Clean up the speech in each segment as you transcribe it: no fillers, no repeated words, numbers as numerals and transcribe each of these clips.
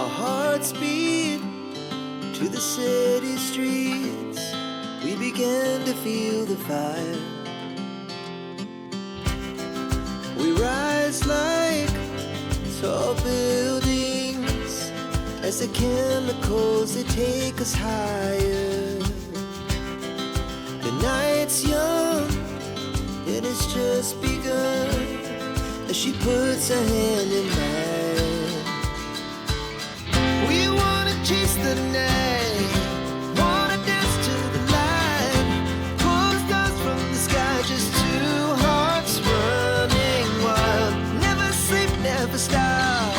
Our hearts beat to the city streets. We began to feel the fire. We rise like tall buildings as the chemicals, they take us higher. The night's young and it's just begun as she puts her hand in mine. We wanna chase the night, wanna dance to the light, pull stars from the sky, just two hearts running wild. Never sleep, never stop,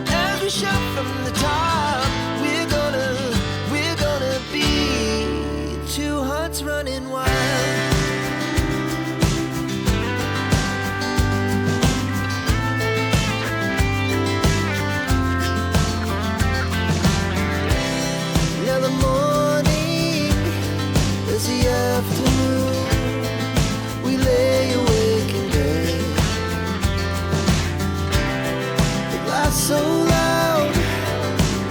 as we shout from the top. We're gonna be two hearts running wild. Now the morning is the afternoon. We lay awake in bed. The glass so loud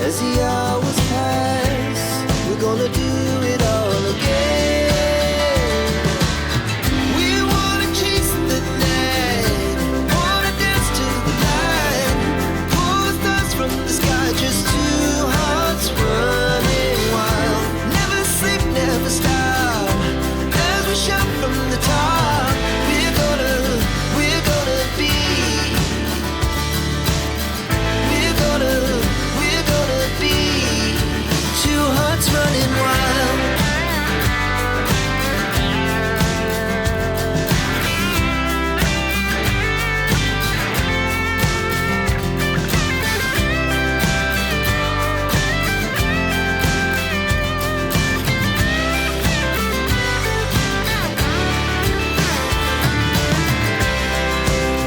as the hours pass. We're gonna do it all again. We wanna chase the night, wanna dance to the light, pull stars from the sky, just two hearts running wild. Never sleep, never stop, as we shout from the top. We're gonna be, we're gonna be two hearts running wild.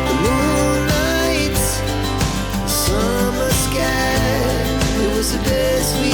The moonlight, summer sky, it was the best we